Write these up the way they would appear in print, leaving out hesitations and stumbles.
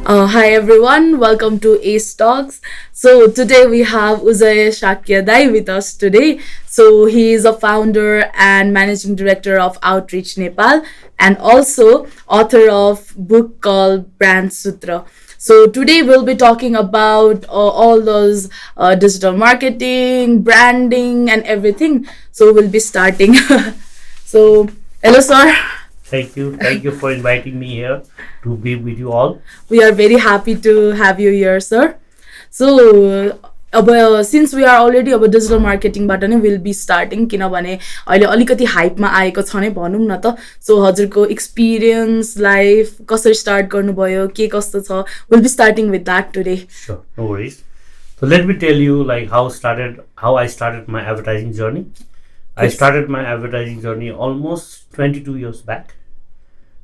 Hi everyone, welcome to Ace Talks. So today we have Ujaya Shakya Dai with us today. So he is a founder and managing director of Outreach Nepal and also author of book called Brand Sutra. So today we'll be talking about all those digital marketing, branding and everything. So we'll be starting. So hello sir. Thank you. Thank you for inviting me here to be with you all. We are very happy to have you here, sir. So, since we are already digital marketing बाट नै will be starting किनभने अहिले अलिकति हाइपमा आएको छ नै भनौँ न त. सो हजुरको एक्सपिरियन्स लाइफ कसरी स्टार्ट गर्नुभयो के कस्तो छ will be starting with that today. Sure, no worries. So let me tell you like how I started my advertising journey. I started my advertising journey almost 22 years back.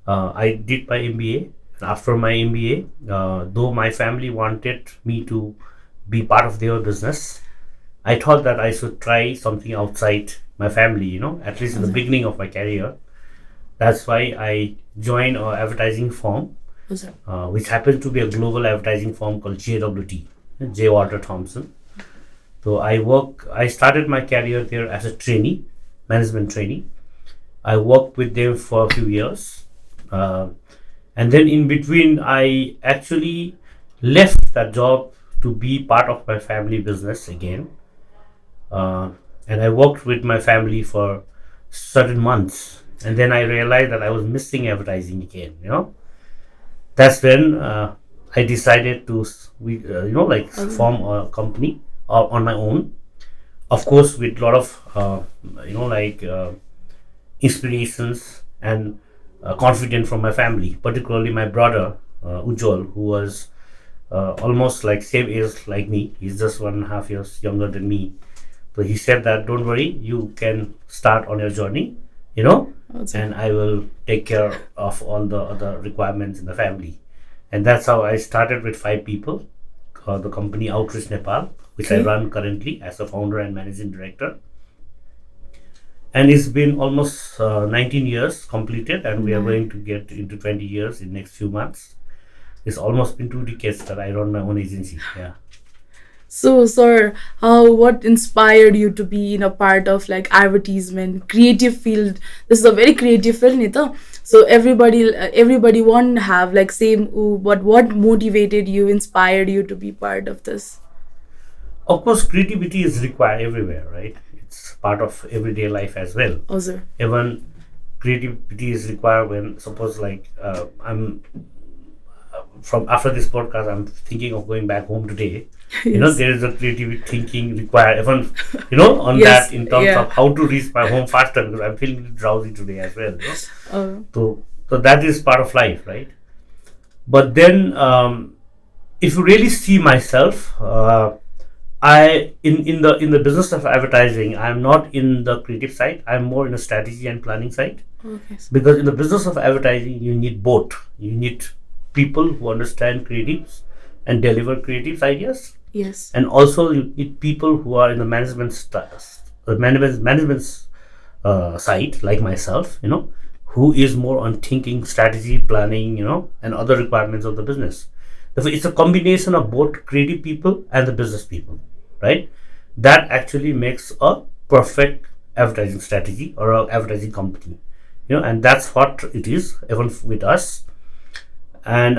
I did my MBA. After my MBA, though my family wanted me to be part of their business, I thought that I should try something outside my family, at least in the beginning of my career. That's why I joined an advertising firm, which happens to be a global advertising firm called JWT, J. Walter Thompson. So I started my career there as a trainee, management trainee. I worked with them for a few years. And then in between, I actually left that job to be part of my family business again. And I worked with my family for certain months. And then I realized that I was missing advertising again, That's when I decided to, form a company on my own. Of course, with a lot of, inspirations and confidence from my family, particularly my brother, Ujjwal, who was almost like same age like me. He's just 1.5 years younger than me. So he said that, don't worry, you can start on your journey, and I will take care of all the other requirements in the family. And that's how I started with 5 people, the company Outreach Nepal, which I run currently as a founder and managing director. And it's been almost 19 years completed, and we are going to get into 20 years in next few months. It's almost been 2 decades that I run my own agency. Yeah. So, sir, what inspired you to be in a part of like advertisement, creative field? This is a very creative field, Nita. So everybody won't have like same. But what motivated you, inspired you to be part of this? Of course, creativity is required everywhere, right? It's part of everyday life as well. Oh, sir. Even creativity is required when, suppose, like I'm from after this podcast, I'm thinking of going back home today. Yes. There is a creative thinking required, even on Yes, that in terms of how to reach my home faster, because I'm feeling drowsy today as well. So that is part of life, right? But then, if you really see myself, I in the business of advertising, I'm not in the creative side. I'm more in the strategy and planning side. Okay. Because in the business of advertising, you need both. You need people who understand creatives and deliver creative ideas. Yes. And also you need people who are in the management side, like myself, who is more on thinking, strategy, planning, and other requirements of the business. Therefore, it's a combination of both creative people and the business people, right? That actually makes a perfect advertising strategy or an advertising company, and that's what it is, even with us. And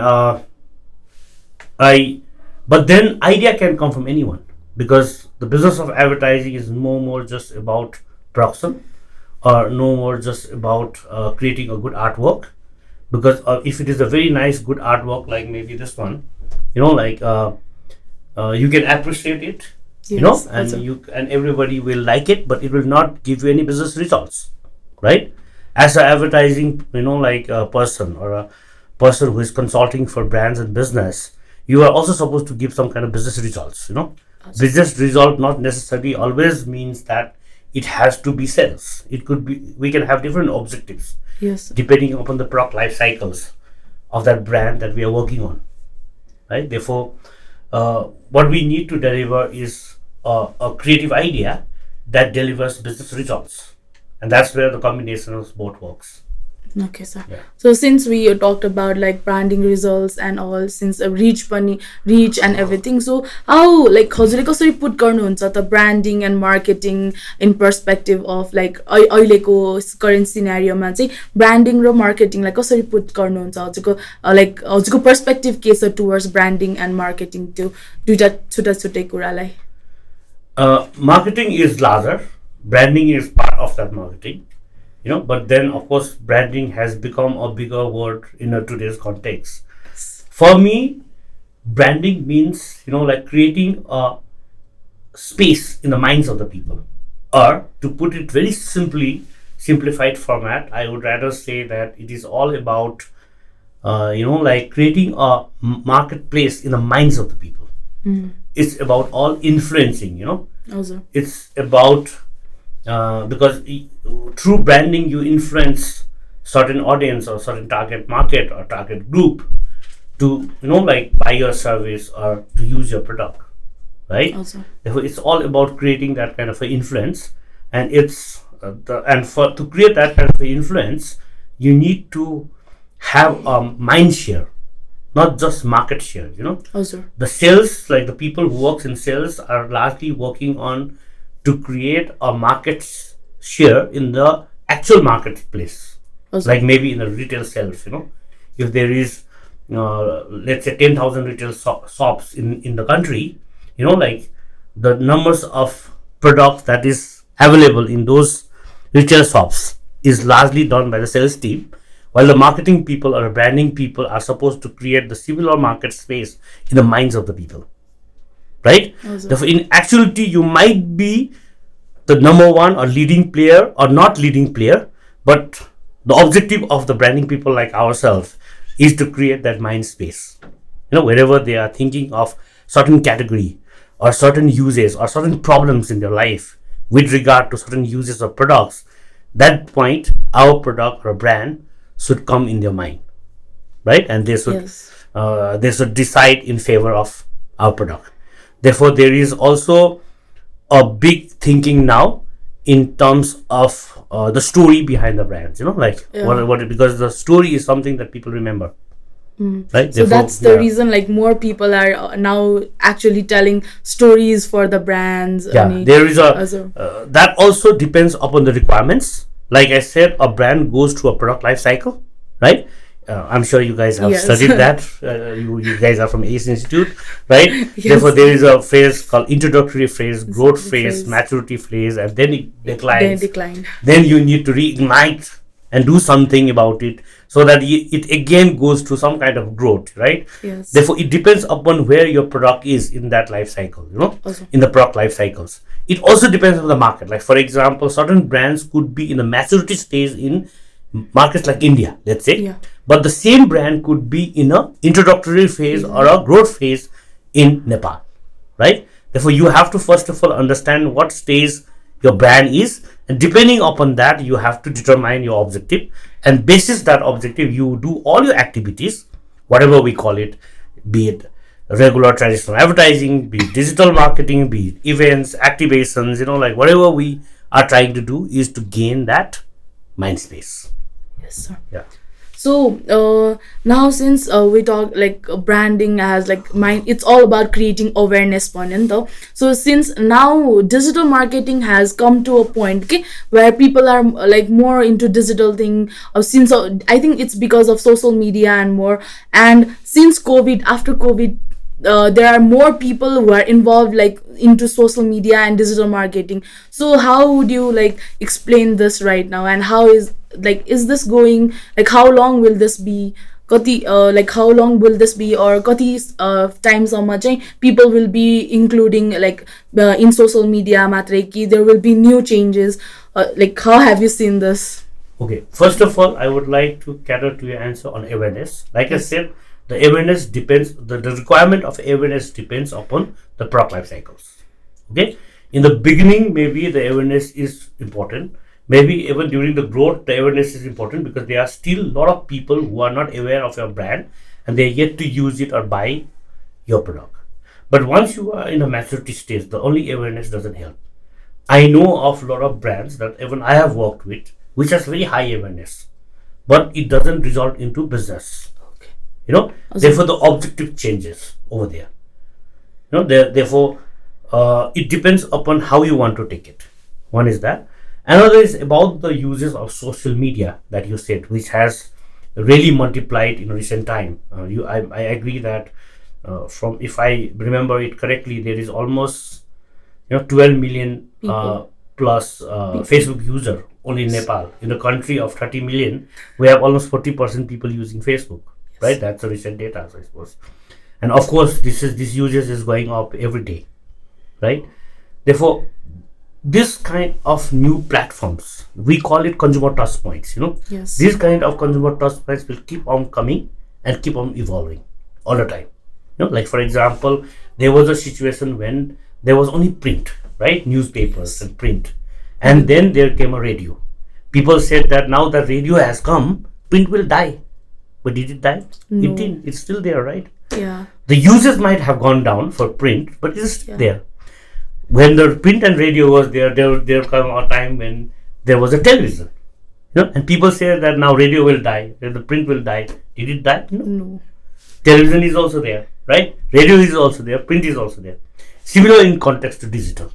but then idea can come from anyone, because the business of advertising is no more just about production or no more just about creating a good artwork. Because if it is a very nice good artwork like maybe this one, you can appreciate it, Yes, and everybody will like it, but it will not give you any business results, right? As an advertising person, or a person who is consulting for brands and business, you are also supposed to give some kind of business results. Business result not necessarily always means that it has to be sales. It could be, we can have different objectives. Yes. Depending upon the product life cycles of that brand that we are working on, right? Therefore, what we need to deliver is a creative idea that delivers business results, and that's where the combination of both works. Okay, sir. Yeah. So since we talked about like branding results and all, since reach and everything, so how like हजुरले कसरी put गर्नुहुन्छ त branding and marketing in perspective of like अहिलेको current scenario मा चाहिँ branding र marketing लाई कसरी put गर्नुहुन्छ हजुरको like हजुरको perspective के छ towards branding and marketing त्यो दुईटा छुट्टा छुट्टै कुरालाई. Marketing is larger, branding is part of that marketing, but then of course branding has become a bigger word in today's context. For me, branding means like creating a space in the minds of the people, or to put it very simplified format, I would rather say that it is all about like creating a marketplace in the minds of the people. It's about all influencing, Also. It's about because through branding you influence certain audience or certain target market or target group to like buy your service or to use your product, right? Also. Therefore it's all about creating that kind of an influence, and it's to create that kind of an influence you need to have a mind share, not just market share. Also. The sales, like the people who works in sales are largely working on to create a market share in the actual marketplace. Also. Like maybe in the retail sales, if there is let's say 10,000 retail shops in the country, like the numbers of products that is available in those retail shops is largely done by the sales team, while the marketing people or the branding people are supposed to create the similar market space in the minds of the people, right? Also. Therefore, in actuality, you might be the number one or leading player or not leading player, but the objective of the branding people like ourselves is to create that mind space. Wherever they are thinking of certain category or certain uses or certain problems in their life with regard to certain uses of products, that point our product or brand should come in their mind, right? And they should they should decide in favor of our product. Therefore, there is also a big thinking now in terms of the story behind the brands, like what because the story is something that people remember. Right? So that's the reason like more people are now actually telling stories for the brands. There is that also depends upon the requirements. Like I said, a brand goes through a product life cycle, right? I'm sure you guys have studied that. You guys are from ACE Institute, right? Yes. Therefore, there is a phase called introductory phase, growth phase, maturity phase, and then it declines. Then you need to reignite and do something about it so that it again goes through some kind of growth, right? Yes. Therefore, it depends upon where your product is in that life cycle, Also. in the product life cycles. It also depends on the market. Like, for example, certain brands could be in the maturity stage in markets like India, let's say, but the same brand could be in a introductory phase or a growth phase in Nepal, right? Therefore, you have to first of all understand what stage your brand is, and depending upon that, you have to determine your objective, and basis that objective, you do all your activities, whatever we call it, be it regular traditional advertising, be it digital marketing, be it events, activations, like whatever we are trying to do is to gain that mind space. Yes, sir. Yeah. So now since we talk like branding as like it's all about creating awareness point. So since now digital marketing has come to a point where people are like more into digital thing, since I think it's because of social media and more, and since after COVID, there are more people who are involved like into social media and digital marketing. So how would you like explain this right now, and how is this going, like how long will this be, like how long will this be, or kati times how much people will be including like in social media matrai ki there will be new changes, like how have you seen this? Okay, first of all, I would like to cater to your answer on awareness. Like I said, the awareness depends, the requirement of awareness depends upon the product life cycles. Okay, in the beginning, maybe the awareness is important. Maybe even during the growth, the awareness is important because there are still a lot of people who are not aware of your brand and they are yet to use it or buy your product. But once you are in a maturity stage, the only awareness doesn't help. I know of a lot of brands that even I have worked with, which has very high awareness, but it doesn't result into business. Okay. Therefore the objective changes over there. Therefore it depends upon how you want to take it. One is that. Another is about the uses of social media that you said, which has really multiplied in recent time. I agree that from, if I remember it correctly, there is almost 12 million plus Facebook user only in Nepal. In a country of 30 million, we have almost 40% people using Facebook. Yes. Right? That's the recent data, I suppose. And of course, this usage is going up every day. Right? Therefore, this kind of new platforms, we call it consumer touch points. Yes. This kind of consumer touch points will keep on coming and keep on evolving all the time. Like for example, there was a situation when there was only print, right? Newspapers and print. And then there came a radio. People said that now that radio has come, print will die. But did it die? No. It didn't. It's still there, right? Yeah. The uses might have gone down for print, but it is still there. When the print and radio was there came a time when there was a television. And people say that now radio will die, that the print will die. Did it die? No. Television is also there, right? Radio is also there, print is also there. Similar in context to digital.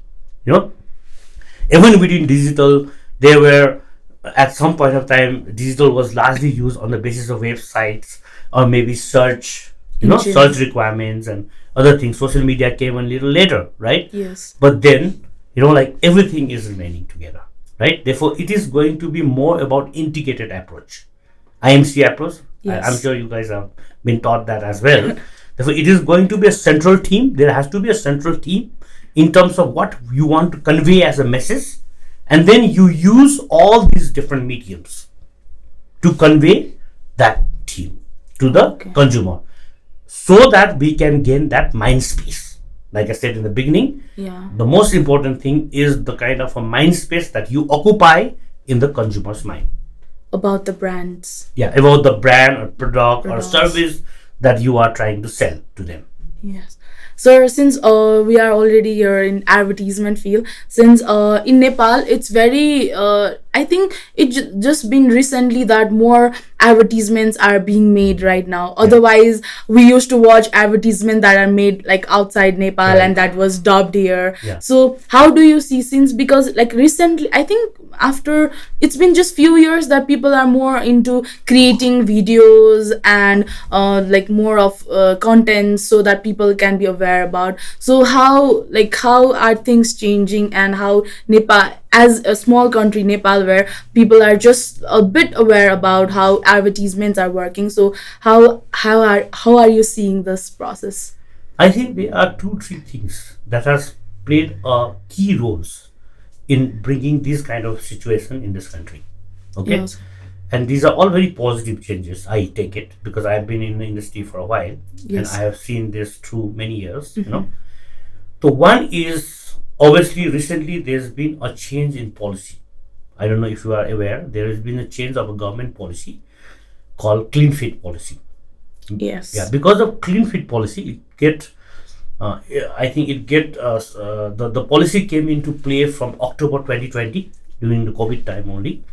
Even within digital, there were, at some point of time, digital was largely used on the basis of websites or maybe search, search requirements and other things. Social media came a little later, right? Yes. But then, like everything is remaining together, right? Therefore, it is going to be more about integrated approach. IMC approach. Yes. I'm sure you guys have been taught that as well. Therefore, it is going to be a central theme. There has to be a central theme in terms of what you want to convey as a message. And then you use all these different mediums to convey that theme to the consumer, so that we can gain that mind space. Like I said in the beginning, the most important thing is the kind of a mind space that you occupy in the consumer's mind. About the brands. Yeah, about the brand or product or service that you are trying to sell to them. Yes. So since we are already here in advertisement field, since in Nepal it's very I think it just been recently that more advertisements are being made right now. Otherwise, we used to watch advertisements that are made like outside Nepal and that was dubbed here. So how do you see, since, because like recently, I think after it's been just few years that people are more into creating videos and like more of content so that people can be aware about. So how are things changing, and how Nepal, as a small country, Nepal, where people are just a bit aware about how advertisements are working, so how are you seeing this process? I think there are 2-3 things that has played key roles in bringing this kind of situation in this country. Okay. Yes. And these are all very positive changes, I take it, because I have been in the industry for a while. Yes. And I have seen this through many years. So one is, obviously recently there's been a change in policy. I don't know if you are aware, there has been a change of a government policy called Clean Fit policy. Yes. Yeah, because of Clean Fit policy, the policy came into play from October 2020 during the COVID time only.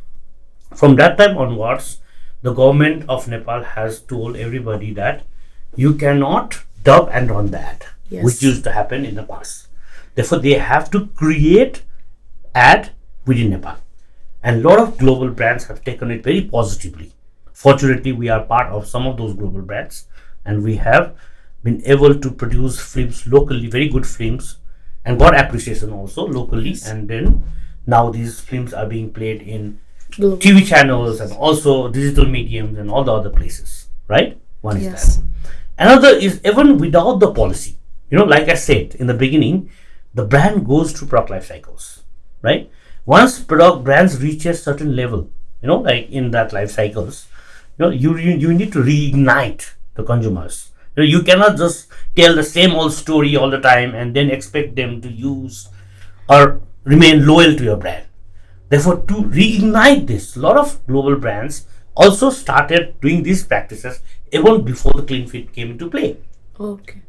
From that time onwards, the government of Nepal has told everybody that you cannot dub and run the ad, which used to happen in the past. Therefore, they have to create ad within Nepal. And a lot of global brands have taken it very positively. Fortunately, we are part of some of those global brands, and we have been able to produce films locally, very good films, and got appreciation also locally. Yes. And then now these films are being played in global TV channels and also digital mediums and all the other places, right? One is that. Another is, even without the policy, like I said in the beginning, the brand goes through product life cycles, right? Once brands reach a certain level, like in that life cycles, you need to reignite the consumers. You cannot just tell the same old story all the time and then expect them to use or remain loyal to your brand. Therefore, to reignite this, a lot of global brands also started doing these practices even before the Clean Fit came into play. Okay.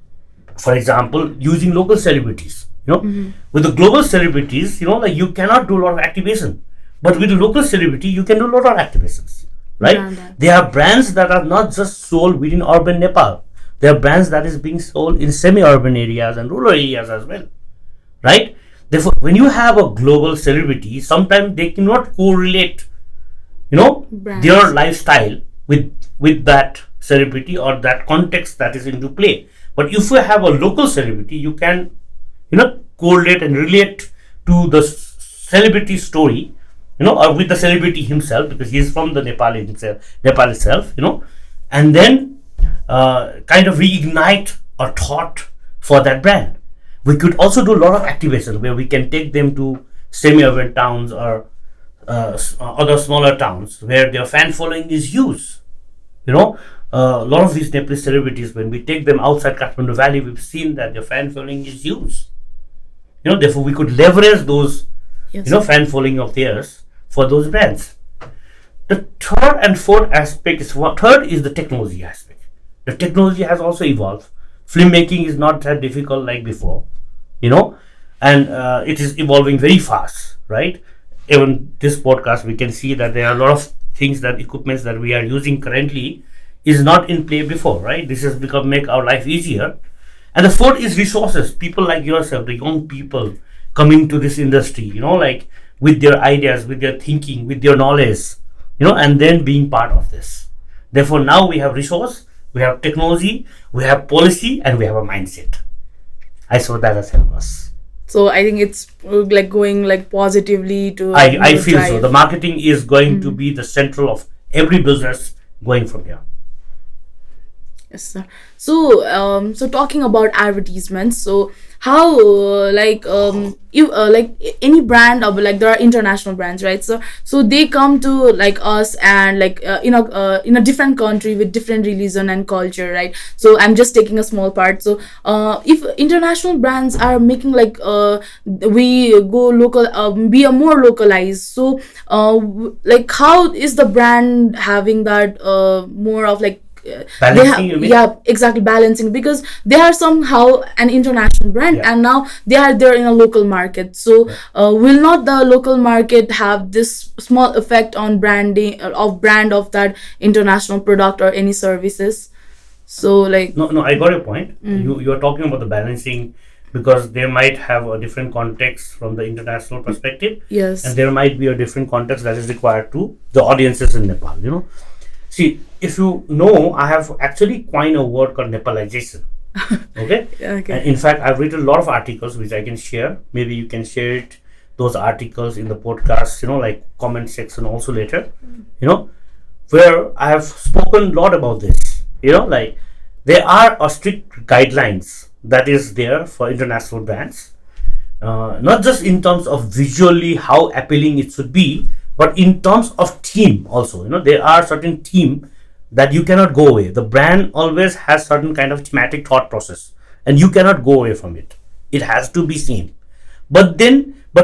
For example, using local celebrities. With the global celebrities, like you cannot do a lot of activation, but with the local celebrity, you can do a lot of activations. right? They are brands that are not just sold within urban Nepal. They are brands that is being sold in semi-urban areas and rural areas as well, right? Therefore, when you have a global celebrity, sometimes they cannot correlate, their lifestyle with that celebrity or that context that is into play. But if you have a local celebrity, you can, correlate and relate to the celebrity story, or with the celebrity himself, because he is from the Nepal itself, and then kind of reignite a thought for that brand. We could also do a lot of activation where we can take them to semi-urban towns or other smaller towns where their fan following is huge. A lot of these Nepalese celebrities, when we take them outside Kathmandu Valley, we've seen that their fan following is huge. Therefore we could leverage those, fan following of theirs for those brands. The third and fourth aspect is third is the technology aspect. The technology has also evolved. Filmmaking is not that difficult like before, and it is evolving very fast, right? Even this podcast, we can see that there are a lot of things, that equipments that we are using currently is not in play before, right? This has make our life easier. And the fourth is resources. People like yourself, the young people coming to this industry, like with their ideas, with their thinking, with their knowledge, and then being part of this. Therefore, now we have resource, we have technology, we have policy, and we have a mindset. I saw that as help us. So I think it's like going like positively to. I feel drive. So. The marketing is going to be the central of every business going from here. Yes, sir. So, so talking about advertisements, so how you any brand, or like there are international brands, right? So they come to like us and like in a different country with different religion and culture, right? So I'm just taking a small part. So if international brands are making like we go local, be a more localized. So like how is the brand having that more of like balancing, exactly, balancing, because they are somehow an international brand and now they are there in a local market. So will not the local market have this small effect on branding of that international product or any services? So like no, I got your point. You are talking about the balancing, because they might have a different context from the international perspective. Yes, and there might be a different context that is required to the audiences in Nepal. See, if you know, I have actually coined a word called Nepalisation. Okay? Okay. And in fact, I've written a lot of articles which I can share. Maybe you can share it, those articles in the podcast, like comment section also later, where I have spoken a lot about this. Like there are a strict guidelines that is there for international brands, not just in terms of visually how appealing it should be, but in terms of theme also. There are certain theme that you cannot go away. The brand always has certain kind of thematic thought process, and you cannot go away from it. It has to be same. But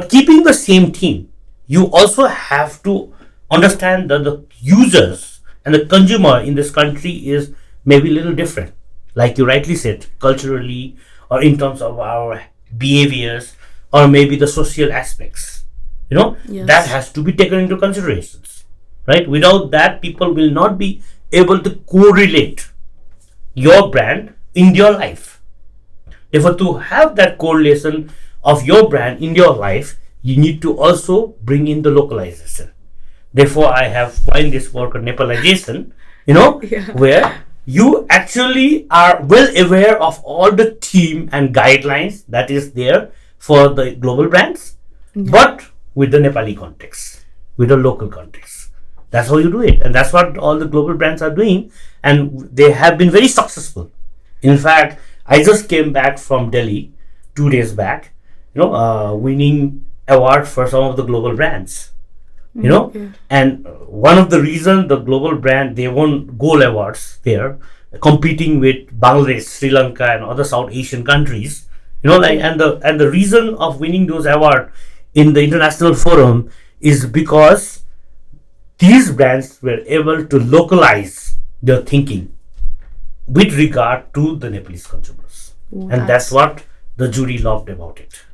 keeping the same theme, you also have to understand that the users and the consumer in this country is maybe a little different. Like you rightly said, culturally, or in terms of our behaviors, or maybe the social aspects. Yes. That has to be taken into considerations, right? Without that, people will not be able to correlate your brand in your life. Therefore, to have that correlation of your brand in your life, you need to also bring in the localization. Therefore, I have coined this word called Nepalisation, where you actually are well aware of all the theme and guidelines that is there for the global brands, but with the Nepali context, with the local context. That's how you do it. And that's what all the global brands are doing. And they have been very successful. In fact, I just came back from Delhi 2 days back, winning award for some of the global brands. And one of the reasons the global brand, they won gold awards there, competing with Bangladesh, Sri Lanka, and other South Asian countries. And the reason of winning those awards in the international forum is because these brands were able to localize their thinking with regard to the Nepalese consumers. And that's what the jury loved about it.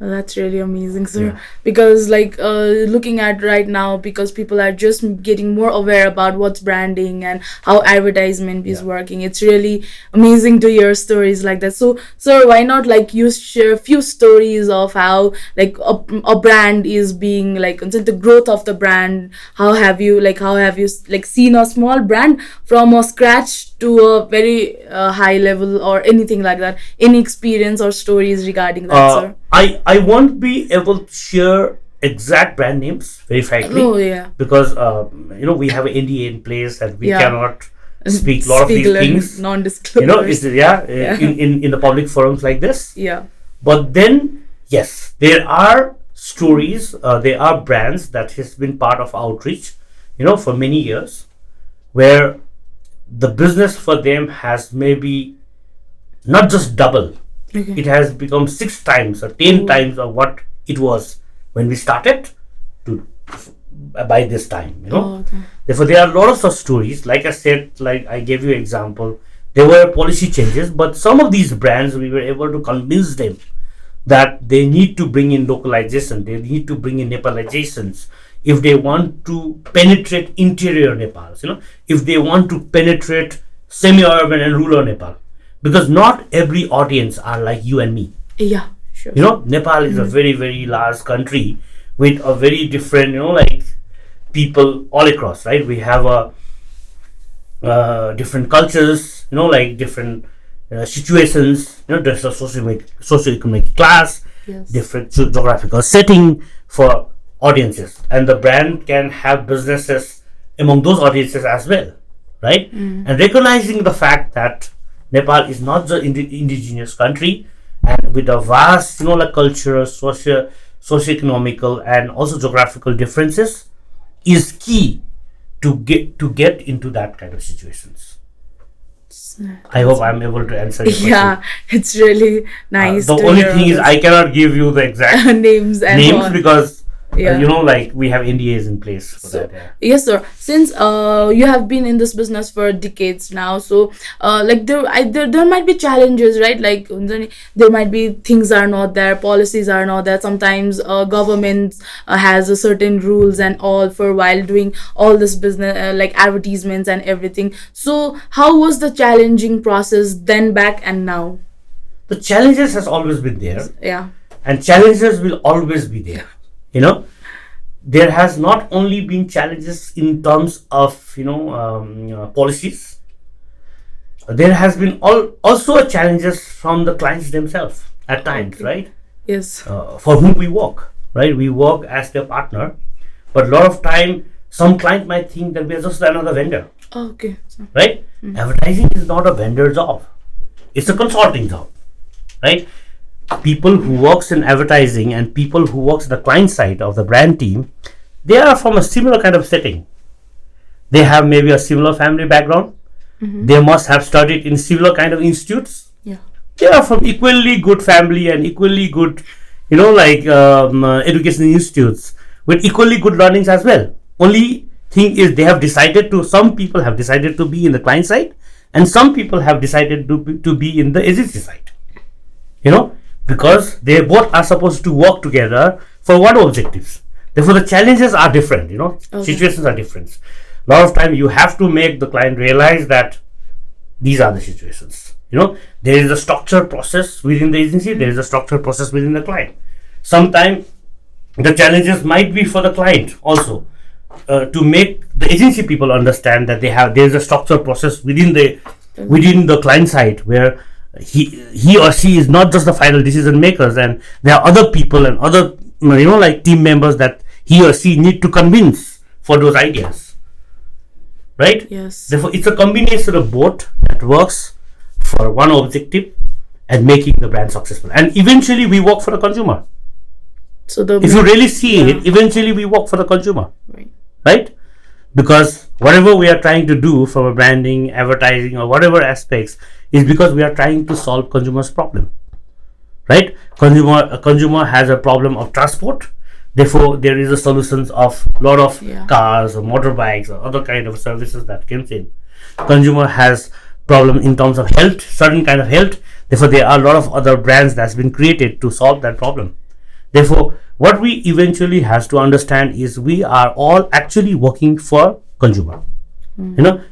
Oh, that's really amazing, sir. Yeah. Because, like, looking at right now, because people are just getting more aware about what's branding and how advertisement is Yeah. working. It's really amazing to hear stories like that. So, sir, why not like you share a few stories of how like a brand is being like the growth of the brand. How have you like seen a small brand from a scratch to a very high level or anything like that? Any experience or stories regarding that, sir? I won't be able to share exact brand names very frankly. Oh yeah. Because we have an NDA in place and we Yeah. cannot speak a lot of these things. Non-disclosure. It's Yeah. in the public forums like this. Yeah. But then yes, there are stories, there are brands that has been part of outreach, for many years, where the business for them has maybe not just double, Okay. it has become 6 times or 10 times of what it was when we started to by this time. Oh, okay. Therefore, there are lots of stories. Like I said, like I gave you example, there were policy changes, but some of these brands we were able to convince them that they need to bring in localization, they need to bring in Nepalizations if they want to penetrate interior Nepal, if they want to penetrate semi-urban and rural Nepal, because not every audience are like you and me. Yeah. Sure. Nepal is a very, very large country with a very different, like people all across, right? We have different cultures, like different situations, there's a socioeconomic class, Yes. different geographical setting for audiences, and the brand can have businesses among those audiences as well, right? And recognizing the fact that Nepal is not the indigenous country, and with a vast, like cultural, socio-economical, and also geographical differences, is key to get into that kind of situations. I hope I'm able to answer your question. Yeah, it's really nice. The to only hear thing is all I cannot give you the exact this. Names and names all. because Yeah. like we have NDAs in place for So, that. Yeah. yes, sir. Since you have been in this business for decades now, so like there might be challenges, right? Like there might be things are not there, policies are not there. Sometimes government has a certain rules and all for while doing all this business, like advertisements and everything. So how was the challenging process then, back and now? The challenges has always been there, Yeah. and challenges will always be there. There has not only been challenges in terms of policies. There has been also challenges from the clients themselves at times, Okay. right? Yes. For whom we work, right? We work as their partner, but a lot of time some client might think that we are just another vendor, Okay. So, right? Advertising is not a vendor job; it's a consulting job, right? People who works in advertising and people who works the client side of the brand team, they are from a similar kind of setting. They have maybe a similar family background. They must have studied in similar kind of institutes. yeah. They are from equally good family and equally good, education institutes with equally good learnings as well. Only thing is some people have decided to be in the client side, and some people have decided to be in the agency side. Because they both are supposed to work together for one objectives. Therefore, the challenges are different. Okay. Situations are different. A lot of time you have to make the client realize that these are the situations. There is a structured process within the agency. There is a structured process within the client. Sometimes the challenges might be for the client also, to make the agency people understand that there is a structured process within the client side where he or she is not just the final decision makers, and there are other people and other like team members that he or she need to convince for those ideas, right? Yes. Therefore, it's a combination of both that works for one objective and making the brand successful. And eventually, we work for the consumer. So If you really see it, eventually we work for the consumer, right. right? Because whatever we are trying to do from a branding, advertising, or whatever aspects is because we are trying to solve consumers' problem, right? A consumer has a problem of transport. Therefore, there is a solutions of lot of cars or motorbikes or other kind of services that comes in. Consumer has problem in terms of health, certain kind of health. Therefore, there are a lot of other brands that's been created to solve that problem. Therefore, what we eventually has to understand is we are all actually working for consumer.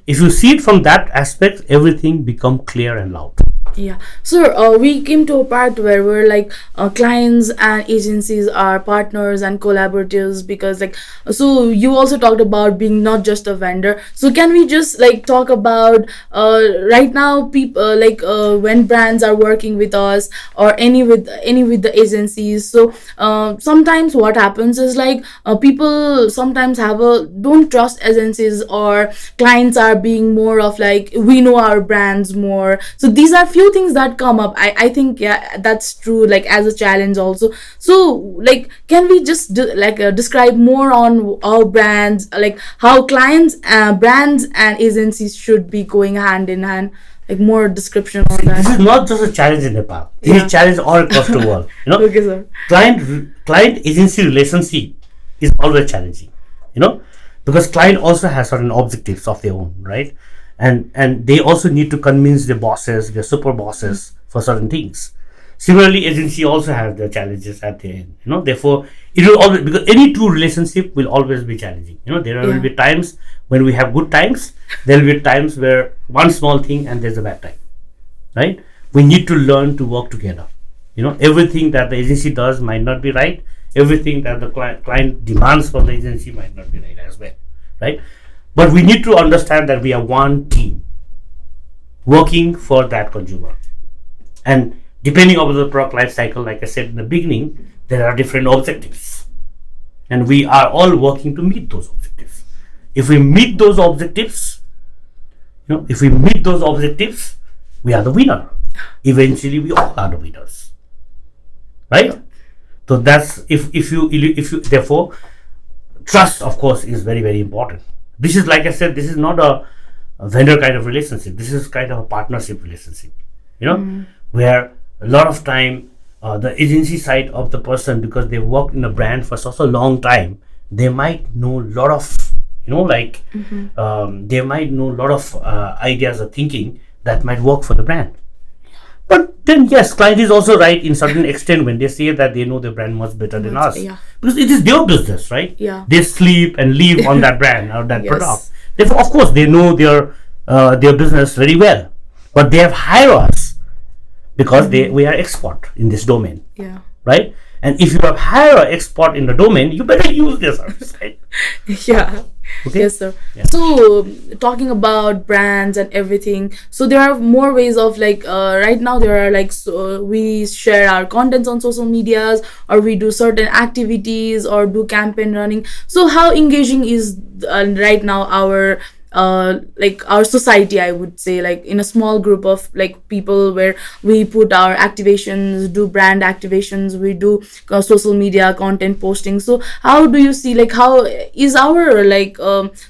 If you see it from that aspect, everything become clear and loud. Yeah. So we came to a part where we're like clients and agencies are partners and collaborators, because like, so you also talked about being not just a vendor. So can we just like talk about right now people when brands are working with us or any with the agencies. So sometimes what happens is like people sometimes don't trust agencies, or clients are being more of like, we know our brands more. So these are few things that come up. I think, yeah, that's true, like as a challenge also. So like, can we just describe more on how brands, like how clients, brands and agencies should be going hand in hand, like more description on that. This is not just a challenge in Nepal. This is a challenge all across the world. Okay, sir. Client agency relationship is always challenging. Because client also has certain objectives of their own, right? And they also need to convince their bosses, their super bosses for certain things. Similarly, agency also has their challenges at the end. Therefore, it will always, because any two relationship will always be challenging. There will be times when we have good times. There will be times where one small thing and there's a bad time, right? We need to learn to work together. Everything that the agency does might not be right. Everything that the client demands from the agency might not be right as well, right? But we need to understand that we are one team working for that consumer. And depending on the product life cycle, like I said in the beginning, there are different objectives. And we are all working to meet those objectives. If we meet those objectives, we are the winner. Eventually, we all are the winners, right? So that's if you therefore, trust, of course, is very, very important. This is, like I said, this is not a vendor kind of relationship. This is kind of a partnership relationship, where a lot of time the agency side of the person, because they worked in a brand for such a long time, they might know a lot of, they might know a lot of ideas or thinking that might work for the brand. But then, yes, client is also right in certain extent when they say that they know their brand much better than us. Yeah. Because it is their business, right? Yeah. They sleep and live on that brand or that product. Therefore, of course, they know their business very well. But they have hired us because we are expert in this domain. Yeah. Right? And if you have hired an expert in the domain, you better use their service, right? Yeah. Okay. Yes, sir. Yeah. So talking about brands and everything, so there are more ways of like right now there are like, so we share our contents on social medias, or we do certain activities or do campaign running. So how engaging is right now our like our society, I would say, like in a small group of like people, where we put our activations, do brand activations, we do social media content posting. So how do you see, like how is our like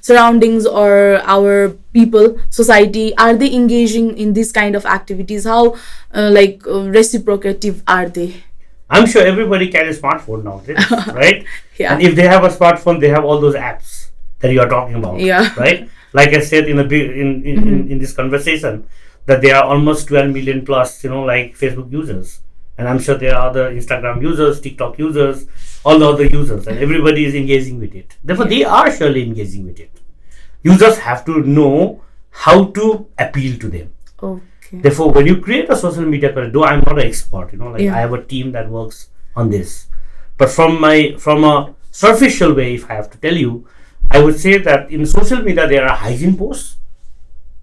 surroundings or our people, society, are they engaging in this kind of activities? How reciprocative are they? I'm sure everybody carries a smartphone nowadays, right? Yeah. And if they have a smartphone, they have all those apps that you are talking about, right? Like I said in this conversation, that there are almost 12 million plus, like Facebook users, and I'm sure there are other Instagram users, TikTok users, all the other users, and everybody is engaging with it. Therefore, they are surely engaging with it. Users have to know how to appeal to them. Okay. Therefore, when you create a social media career, though I'm not an expert, I have a team that works on this, but from a superficial way, if I have to tell you, I would say that in social media there are hygiene posts.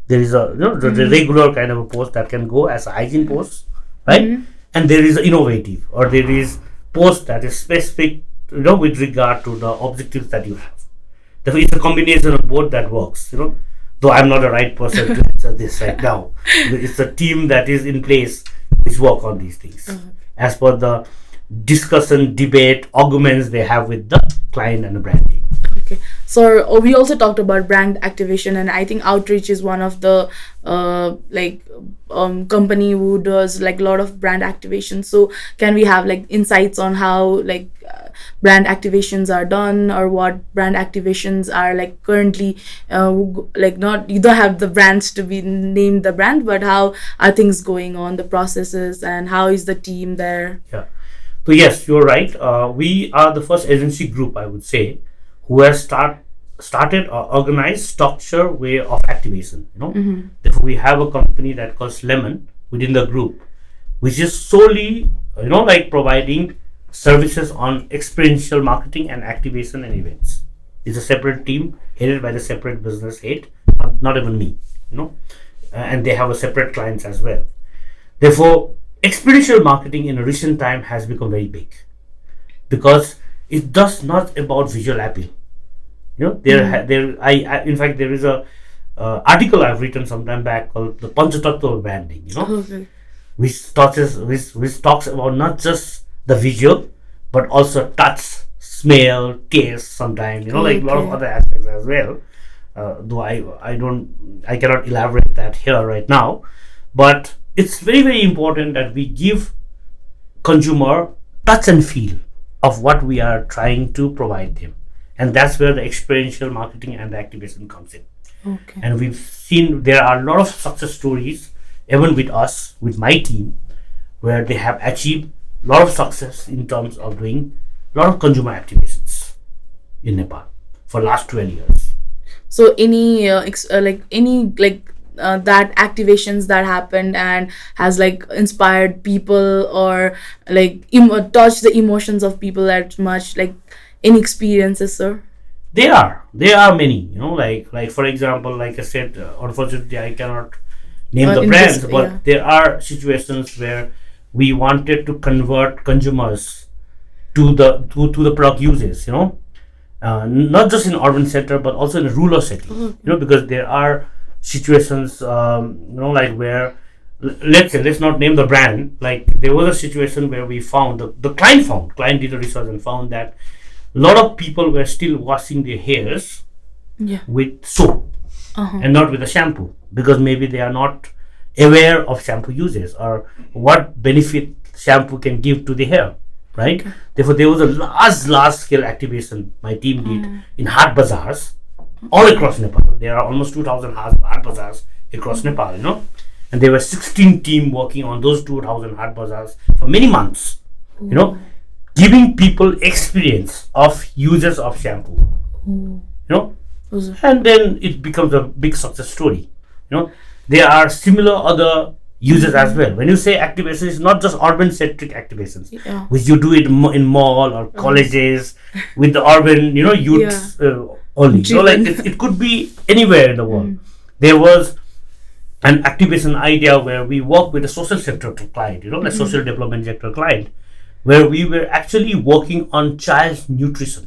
There is a the regular kind of a post that can go as a hygiene post, right? And there is innovative, or there is post that is specific, with regard to the objectives that you have. Therefore, it's a combination of both that works. Though I'm not the right person to answer this right now. It's a team that is in place which work on these things as per the discussion, debate, arguments they have with the client and the brand team. Okay, so we also talked about brand activation, and I think Outreach is one of the company who does like a lot of brand activation. So can we have like insights on how brand activations are done, or what brand activations are like currently not, you don't have the brands to be named the brand, but how are things going on, the processes, and how is the team there? Yeah. So yes, you're right. We are the first agency group, I would say, who has started or organized structure way of activation. Therefore, we have a company that calls Lemon within the group, which is solely like providing services on experiential marketing and activation and events. It's a separate team headed by the separate business head, not even me. And they have a separate clients as well. Therefore, experiential marketing in a recent time has become very big because it does not about visual appeal. In fact, there is a article I've written some time back called the Panchatatwa branding. Okay. Which talks about not just the visual but also touch, smell, taste. Sometimes like a lot of other aspects as well. Though I cannot elaborate that here right now, but it's very, very important that we give consumer touch and feel of what we are trying to provide them, and that's where the experiential marketing and the activation comes in. Okay. And we've seen there are a lot of success stories, even with us, with my team, where they have achieved a lot of success in terms of doing a lot of consumer activations in Nepal for last 12 years. So any that activations that happened and has like inspired people or like touched the emotions of people that much, like any experiences, sir? There are many, like for example, like I said, unfortunately I cannot name the brands, but there are situations where we wanted to convert consumers to the product uses, not just in urban center but also in a rural setting. Because there are situations like where let's not name the brand. Like there was a situation where we found the client did a research and found that a lot of people were still washing their hairs with soap and not with a shampoo, because maybe they are not aware of shampoo uses or what benefit shampoo can give to the hair, right? Okay. Therefore, there was a large scale activation my team did in Hat Bazaars all across Nepal. There are almost 2,000 Hat Bazaars across Nepal, and there were 16 team working on those 2,000 Hat Bazaars for many months, giving people experience of users of shampoo, and then it becomes a big success story. There are similar other uses as well. When you say activation, it's not just urban centric activations, which you do it in mall or colleges with the urban, youth only. It could be anywhere in the world. There was an activation idea where we work with a social sector client, like social development sector client, where we were actually working on child nutrition.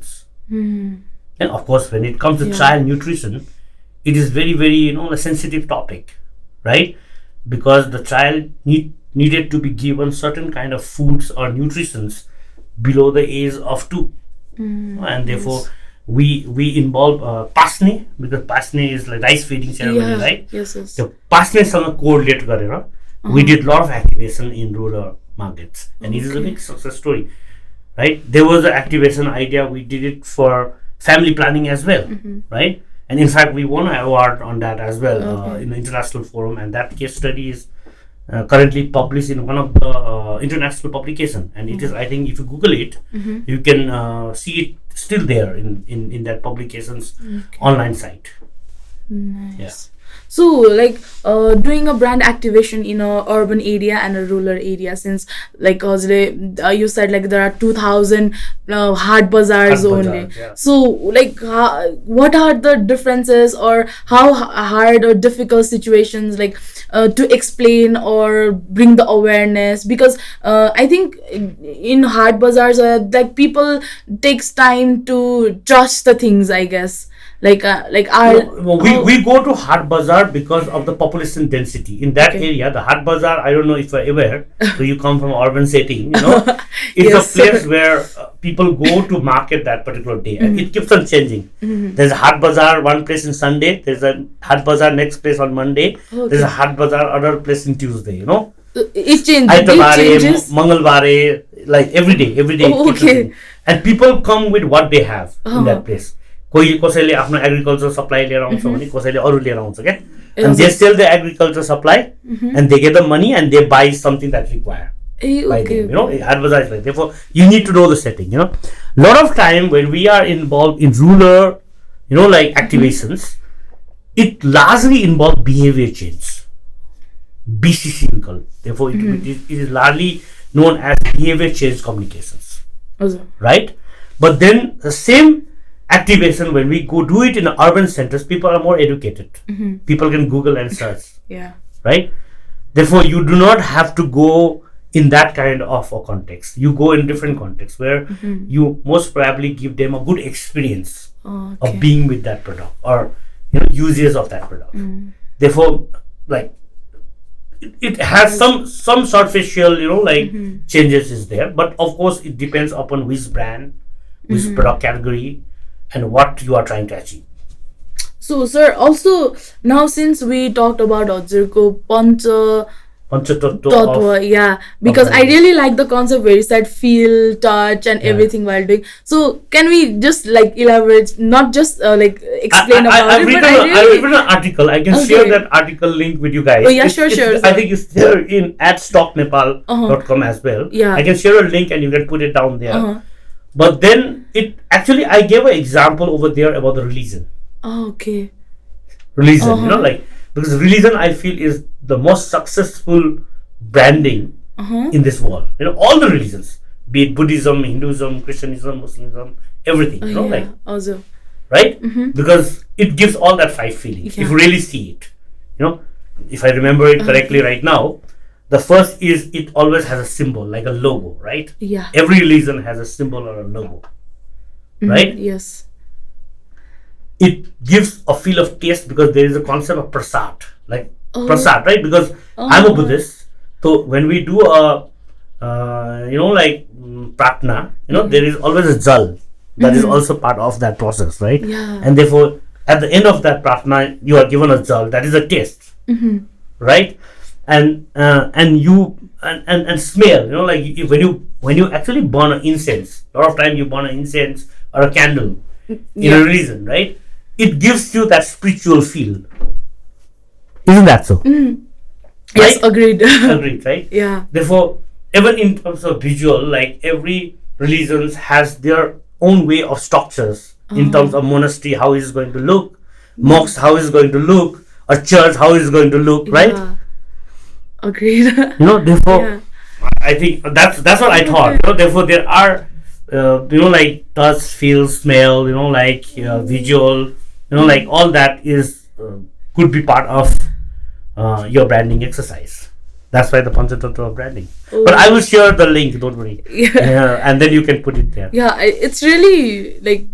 And of course, when it comes to child nutrition, it is very, very, a sensitive topic, right? Because the child needed to be given certain kind of foods or nutritions below the age of 2. And therefore, we involve pasne, because pasne is like rice feeding ceremony, right? Yes. So pasne sanga correlate garera, we did a lot of activation in rural markets, and it is a big success story, right? There was an activation idea, we did it for family planning as well, right? And in fact, we won an award on that as well in the international forum, and that case study is currently published in one of the international publication, and it is, I think, if you Google it, you can see it still there in that publication's online site. Nice. Yeah. So, like, doing a brand activation in a urban area and a rural area, since, like, you said, like, there are 2,000 Hat Bazaars only. Yeah. So, like, what are the differences, or how hard or difficult situations, like, to explain or bring the awareness? Because I think in Hat Bazaars, like, people takes time to trust the things, I guess. We go to Hat Bazaar because of the population density in that area. The Hat Bazaar, I don't know if you're aware, so you come from urban setting, it's a place where people go to market that particular day, and it keeps on changing. There's a Hat Bazaar one place in Sunday, there's a Hat Bazaar next place on Monday, there's a Hat Bazaar other place in Tuesday, it changes. Mangalware, like every day. And people come with what they have in that place. कसैले आफ्नो agriculture supply लिएर आउँछ भने कसैले अरु लिएर आउँछ के, and they sell the agriculture supply and they get the money and they buy something that require. by them, advertise like. Therefore, you need to know the setting. Lot of time when we are involved in rural, like activations, it largely involves behavior change. BCC we call it. Therefore, it is largely known as behavior change communications. Right? But then the same activation, when we go do it in urban centers, people are more educated. People can Google and search. Right? Therefore, you do not have to go in that kind of a context. You go in different contexts where you most probably give them a good experience of being with that product or uses of that product. Therefore, like it has some superficial changes is there, but of course it depends upon which brand, which product category, and what you are trying to achieve. So, sir, also now since we talked about Hazurko Panchatatwa, because I really like the concept where you said feel, touch, and everything while doing. So, can we just elaborate, not just explain about it? I've written an article. I can share that article link with you guys. Oh yeah, sure. I think it's there in @stocknepal.com as well. I can share a link and you can put it down there. But then I gave an example over there about the religion. Religion, because religion I feel is the most successful branding in this world. All the religions, be it Buddhism, Hinduism, Christianism, Muslimism, everything. Also. Right? Because it gives all that 5 feelings. If you really see it, if I remember it correctly right now, the first is it always has a symbol like a logo, right? Every religion has a symbol or a logo, right? Yes. It gives a feel of taste because there is a concept of prasad, prasad, right? Because I'm a Buddhist, so when we do a, pratna, there is always a jal that is also part of that process, right? And therefore, at the end of that pratna, you are given a jal that is a taste, right? And you smell, when you actually burn an incense, a lot of time you burn an incense or a candle in a religion, right? It gives you that spiritual feel. Isn't that so? Yes, agreed. Agreed, right? Therefore, even in terms of visual, every religion has their own way of structures in terms of monastery, how is it going to look, mosque, how is it going to look, a church, how is it going to look, right? Agreed. Therefore, I think that's what I thought. Therefore, there are touch, feel, smell, visual, all that is could be part of your branding exercise. That's why the Panchatatwa branding. But I will share the link, don't worry. And then you can put it there. It's really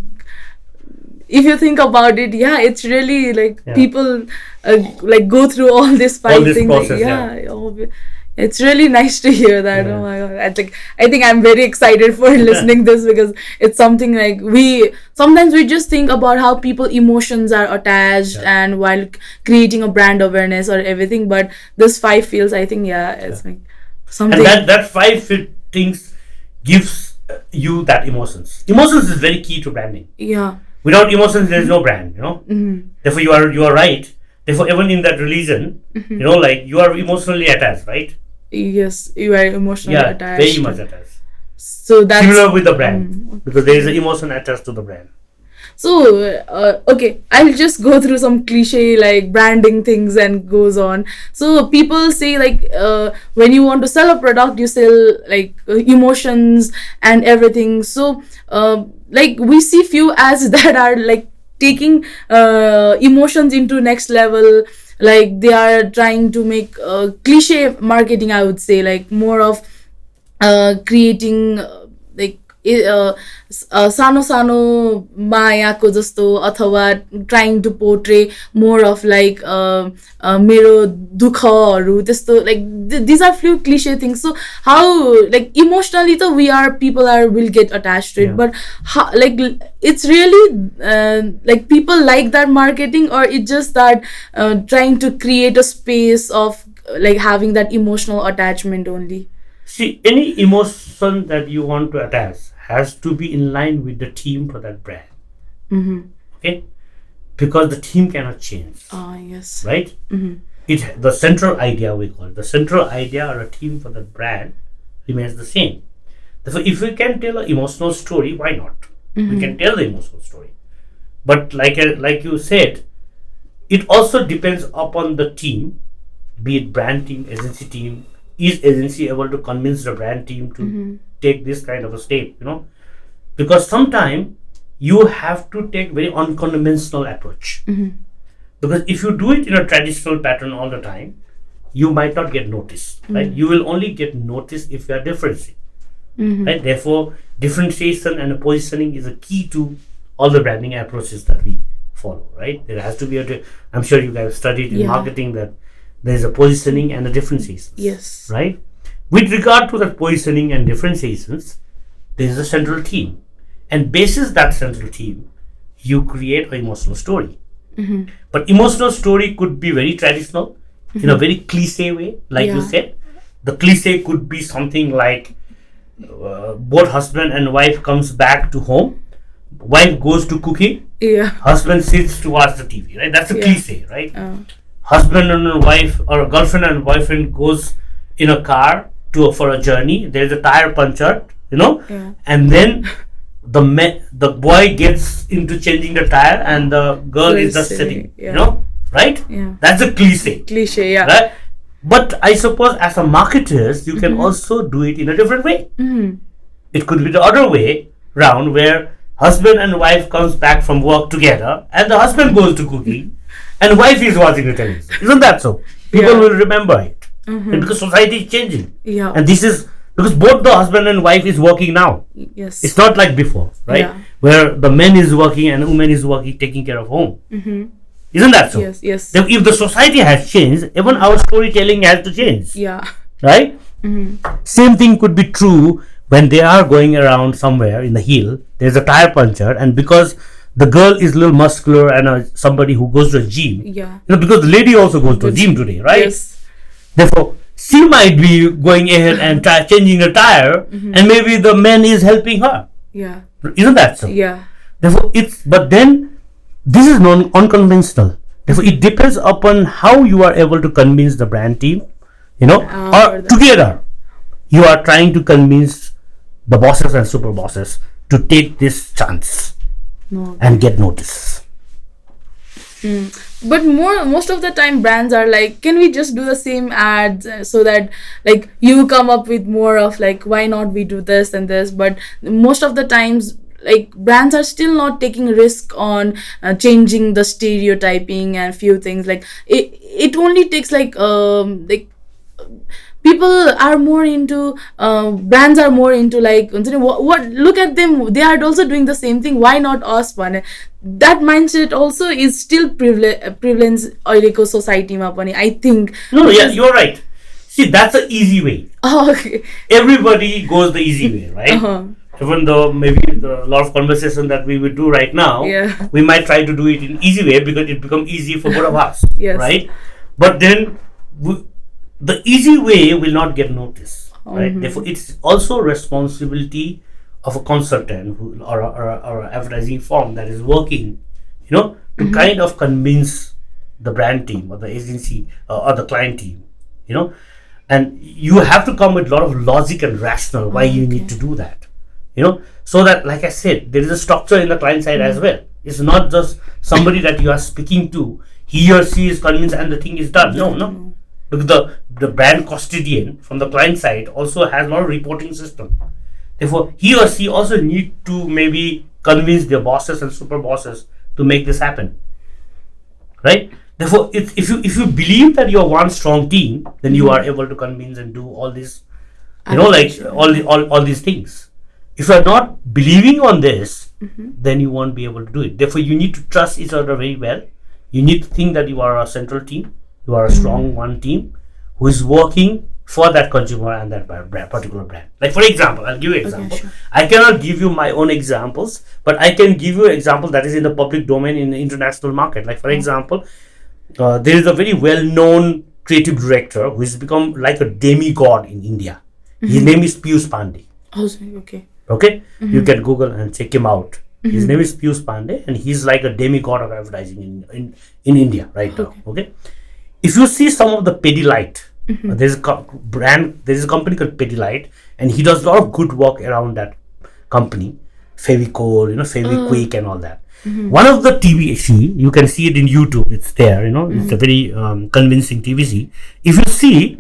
if you think about it, it's really people go through all this 5 things. Process, it's really nice to hear that. Oh my god! I think I'm very excited for listening this because it's something we just think about how people emotions are attached and while creating a brand awareness or everything, but this 5 feels, I think, it's something. And that 5 things gives you that emotions. Emotions is very key to branding. Without emotions, there is no brand. Therefore, you are right. Therefore, even in that religion, you are emotionally attached, right? Yes, you are emotionally attached. Very much attached. So that's similar with the brand because there is an emotion attached to the brand. So okay, I'll just go through some cliche branding things and goes on. So people say when you want to sell a product, you sell emotions and everything. So we see few ads that are taking emotions into next level. They are trying to make cliche marketing, I would say, more of creating सानो सानो मायाको जस्तो अथवा trying to portray more of मेरो दुःखहरू त्यस्तो these are few cliche things. So how emotionally people will get attached to it, but how, it's really people like that marketing, or it's just that trying to create a space of having that emotional attachment only. See, any emotion that you want to attach has to be in line with the theme for that brand. Okay, because the theme cannot change. Yes. Right. The central idea, we call it the central idea or a theme for the brand, remains the same. Therefore, if we can tell an emotional story, why not? We can tell the emotional story. But like you said, it also depends upon the team, be it brand team, agency team. Is agency able to convince the brand team to take this kind of a step? Because sometimes you have to take very unconventional approach. Because if you do it in a traditional pattern all the time, you might not get noticed. Right? You will only get noticed if you are differentiating. Right? Therefore, differentiation and positioning is a key to all the branding approaches that we follow. Right? There has to be I'm sure you guys studied in marketing that there is a positioning and a differentiation. Yes. Right? With regard to that positioning and differentiations, there is a central theme. And basis that central theme, you create an emotional story. But emotional story could be very traditional, in a very cliche way, like you said. The cliche could be something like both husband and wife comes back to home, wife goes to cooking, husband sits to watch the TV, right? That's a cliche, right? Husband and wife or girlfriend and boyfriend goes in a car for a journey. There's a tire punctured, and then the boy gets into changing the tire and the girl is just sitting, right? That's a cliche. Right? But I suppose as a marketers, you can also do it in a different way. It could be the other way round, where husband and wife comes back from work together and the husband goes to cooking and wife is watching the television. Isn't that so? People will remember it. And because society is changing. And this is because both the husband and wife is working now. Yes. It's not like before, right? Where the man is working and the woman is working, taking care of home. Isn't that so? Yes. Then if the society has changed, even our storytelling has to change. Right? Same thing could be true when they are going around somewhere in the hill. There's a tire puncture, and because the girl is a little muscular and somebody who goes to a gym, because the lady also goes to a gym today, right? Therefore, she might be going ahead and changing a tire, and maybe the man is helping her. Isn't that so? Therefore, but then this is unconventional. Therefore, it depends upon how you are able to convince the brand team, or together you are trying to convince the bosses and super bosses to take this chance and get notice. But most of the time brands are like, can we just do the same ads so that like you come up with more of like, why not we do this and this? But most of the times like brands are still not taking risk on changing the stereotyping and few things. Like it only takes like people are more into brands are more into like what look at them, they are also doing the same thing, why not us one? That mindset also is still prevalent अहिलेको society-मा पनि, I think. No, yeah, you're right. See, that's an easy way. Okay. Everybody goes the easy way, right? Even though maybe a lot of conversation that we will do right now, we might try to do it in easy way because it becomes easy for both of us, right? But then the easy way will not get noticed, right? Therefore, it's also responsibility of a consultant or an advertising firm that is working, to kind of convince the brand team or the agency or the client team, and you have to come with a lot of logic and rationale why you need to do that, so that, like I said, there is a structure in the client side as well. It's not just somebody that you are speaking to, he or she is convinced and the thing is done. No. Because the brand custodian from the client side also has a lot of reporting system. Therefore, he or she also need to maybe convince their bosses and super bosses to make this happen, right? Therefore, if you believe that you are one strong team, then you are able to convince and do all this, like all these things. If you are not believing on this, then you won't be able to do it. Therefore, you need to trust each other very well. You need to think that you are a central team. You are a strong one team who is working for that consumer and that particular brand. Like, for example, I'll give you an example. Okay, sure. I cannot give you my own examples, but I can give you an example that is in the public domain in the international market. Like, for example, there is a very well-known creative director who has become like a demigod in India. His name is Piyush Pandey. Okay? You can Google and check him out. His name is Piyush Pandey, and he's like a demigod of advertising in India right now. Okay? If you see some of the Pidilite, there's a company called Pidilite, and he does a lot of good work around that company, Fevicol, Feviquick and all that. One of the TVC, you can see it in YouTube, it's there, it's a very convincing TVC. If you see,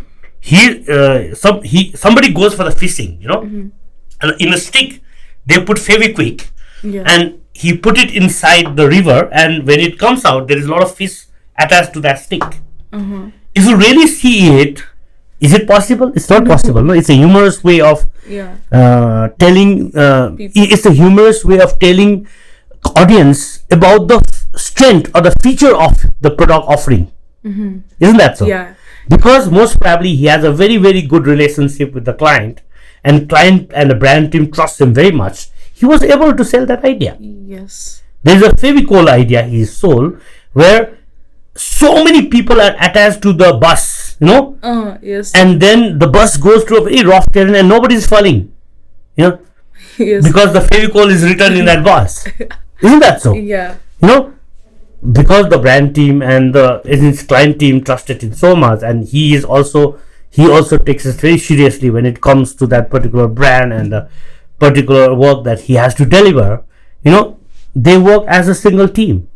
somebody goes for the fishing, and in a stick they put Feviquick, and he put it inside the river, and when it comes out, there is a lot of fish attached to that stick. If you really see it, is it possible? It's not possible. No, it's a humorous way of telling. It's a humorous way of telling audience about the strength or the feature of the product offering. Isn't that so? Yeah. Because most probably he has a very, very good relationship with the client, and the brand team trusts him very much. He was able to sell that idea. Yes. There's a Fevicol idea he sold where so many people are attached to the bus, Yes. and then the bus goes through a very rough terrain and nobody is falling, Yes. because the Fevicol is written in that bus. Isn't that so? Yeah. Because the brand team and his client team trusted him so much, and he also takes it very seriously when it comes to that particular brand and the particular work that he has to deliver. They work as a single team,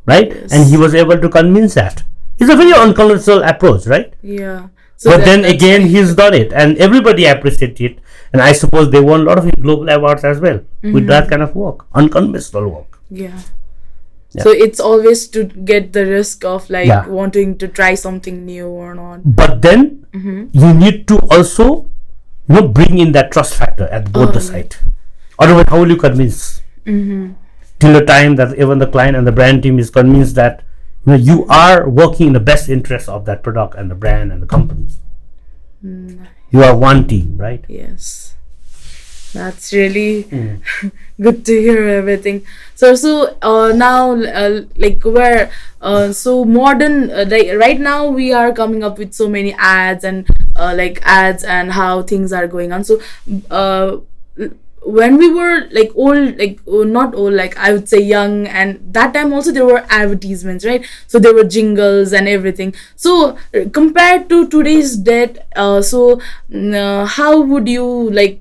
right? Yes. And he was able to convince that. It's a very unconventional approach, right? Yeah. But then again, he's done it, and everybody appreciated it. And I suppose they won a lot of global awards as well with that kind of work, unconventional work. Yeah. So it's always to get the risk of wanting to try something new or not. But then you need to also, bring in that trust factor at both the side. Otherwise, how will you convince? Till the time that even the client and the brand team is convinced that you are working in the best interest of that product and the brand and the company. You are one team, right? Yes. That's really good to hear everything. So now where so modern right now we are coming up with so many ads and ads and how things are going on. So when we were old, not old, I would say young, and that time also there were advertisements, right? So there were jingles and everything. So compared to today's date, how would you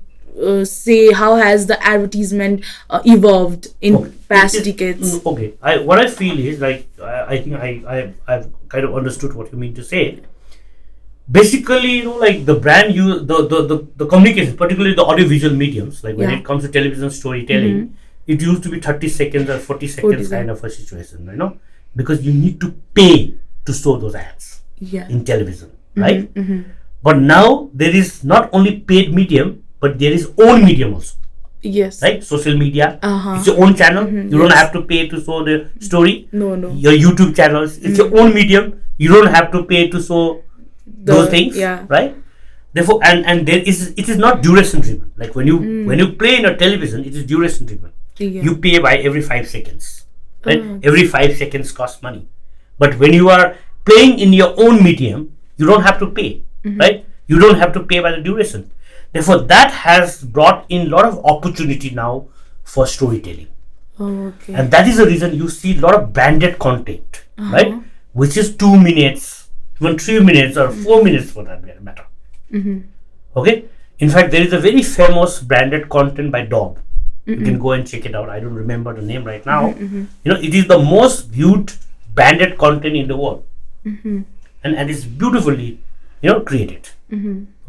say how has the advertisement evolved in past decades? Okay, what I feel is I think I've kind of understood what you mean to say. Basically, the brand the communication, particularly the audiovisual mediums, when it comes to television storytelling, it used to be 30 seconds or 40 seconds kind of a situation, because you need to pay to show those ads in television, right? But now there is not only paid medium, but there is own medium also. Yes. Right? Social media. It's your own channel. You don't have to pay to show the story. No. Your YouTube channels. It's your own medium. You don't have to pay to show those things. Yeah. Right? Therefore, and it is not duration driven. Like when you play in a television, it is duration driven. Yeah. You pay by every 5 seconds. Right? Every 5 seconds costs money. But when you are playing in your own medium, you don't have to pay. Right? You don't have to pay by the duration. Therefore, that has brought in a lot of opportunity now for storytelling. Okay. And that is the reason you see a lot of branded content, right? Which is 2 minutes, even 3 minutes or 4 minutes for that matter. Okay? In fact, there is a very famous branded content by Dog. You can go and check it out. I don't remember the name right now. It is the most viewed branded content in the world. And it's beautifully, created.